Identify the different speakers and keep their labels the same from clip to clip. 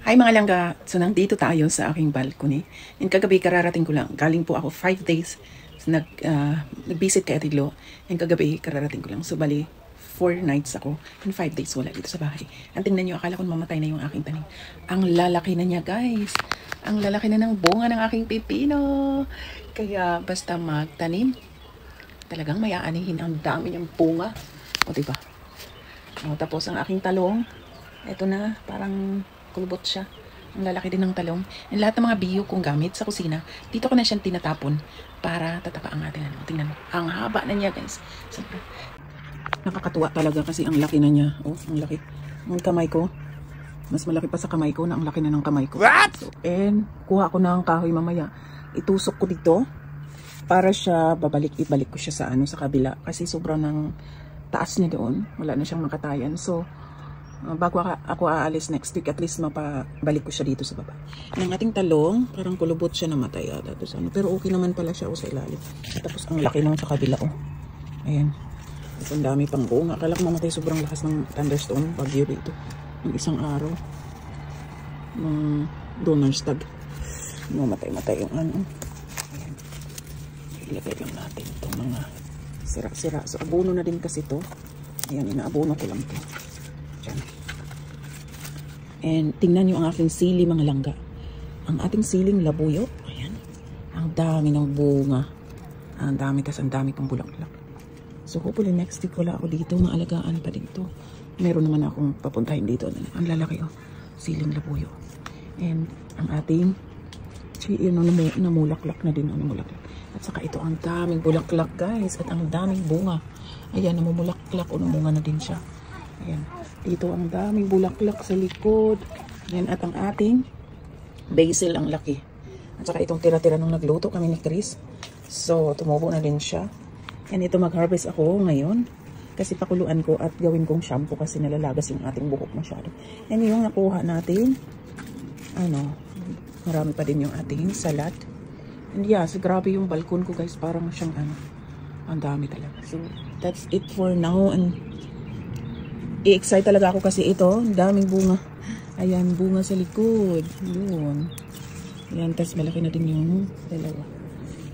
Speaker 1: Hi mga langga, so nandito tayo sa aking balcony. And kagabi kararating ko lang, galing po ako 5 days. So, nag-visit kay Ate Glo. And kagabi kararating ko lang, so bali 4 nights ako. And 5 days wala dito sa bahay. Ang tingnan nyo, akala ko mamatay na yung aking tanim. Ang lalaki na niya guys. Ang lalaki na ng bunga ng aking pipino. Kaya basta magtanim, talagang may aanihin. Ang dami niyang bunga. O diba? O, tapos ang aking talong, eto na, parang kulbot siya. Ang lalaki din ng talong. And lahat ng mga biyo kong gamit sa kusina, dito ko na siyang tinatapon para tataba ang ating ano. Tingnan mo. Ang haba na niya guys. Sobra. Nakakatuwa talaga kasi ang laki na niya. Oh, ang laki. Ang kamay ko, mas malaki pa sa kamay ko na ang laki na ng kamay ko. What? So, and kuha ko ng kahoy mamaya. Itusok ko dito para siya ibalik ko siya sa ano, sa kabila. Kasi sobrang ng taas niya doon. Wala na siyang makatayan. So, bago ako aalis next week, at least mapabalik ko siya dito sa baba. Ang ating talong, parang kulubot siya namatay ata. Pero okay naman pala siya sa ilalim. Tapos ang laki lang sa kabila. Oh. Ayan. Tapos ang dami pang bunga. Akala ko mamatay, sobrang lakas ng thunderstorm. Bagyo dito. Ng isang araw. Ng donor's tag. Mamatay yung ano. Ayan. Ilagay lang natin itong mga sira-sira. So abono na din kasi to. Ayan, inaabono ko lang to. Diyan. And tingnan nyo ang aking sili mga langga. Ang ating siling labuyo. Ayan. Ang dami ng bunga. Ang dami, tas ang dami pang bulaklak. So hopefully next week wala ako dito. Maalagaan pa dito. Meron naman akong papuntahin dito. Ang lalaki oh. Siling labuyo. And ang ating namulaklak na din. Namulaklak. At saka ito ang daming bulaklak guys. At ang daming bunga. Ayan, namumulaklak o namunga na din siya. Ayan. Dito ang daming bulaklak sa likod. Ayan, at ang ating basil ang laki. At saka itong tira-tira nung nagluto kami ni Chris. So, tumubo na din siya. And ito mag-harvest ako ngayon. Kasi pakuluan ko at gawin kong shampoo kasi nalalagas yung ating buhok masyado. And yung nakuha natin, ano, marami pa din yung ating salad. And yes, grabe yung balkon ko guys. Parang siyang ano, ang dami talaga. So, that's it for now. And i-excite talaga ako kasi ito, ang daming bunga. Ayan, bunga sa likod. Yun. Ayan, tas malaki na din yung dalawa.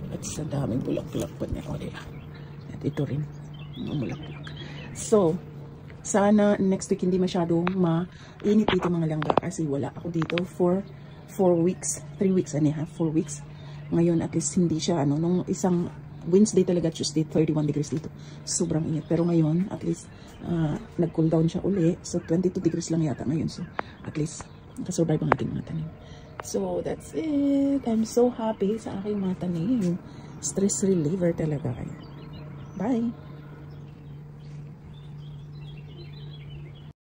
Speaker 1: At sa daming bulaklak pa niya. O, diba? At ito rin, yung bulaklak. So, sana next week hindi masyadong mainit dito mga langga kasi wala ako dito for 4 weeks. 3 weeks and a half, 4 weeks. Ngayon, at least hindi siya, ano, nung isang Wednesday talaga, Tuesday, 31 degrees dito. Sobrang init. Pero ngayon, at least, nag-cool down siya uli. So, 22 degrees lang yata ngayon. So, at least, nakasurvive ang ating mga tanim. So, that's it. I'm so happy sa aking mga tanim. Stress reliever talaga. Bye!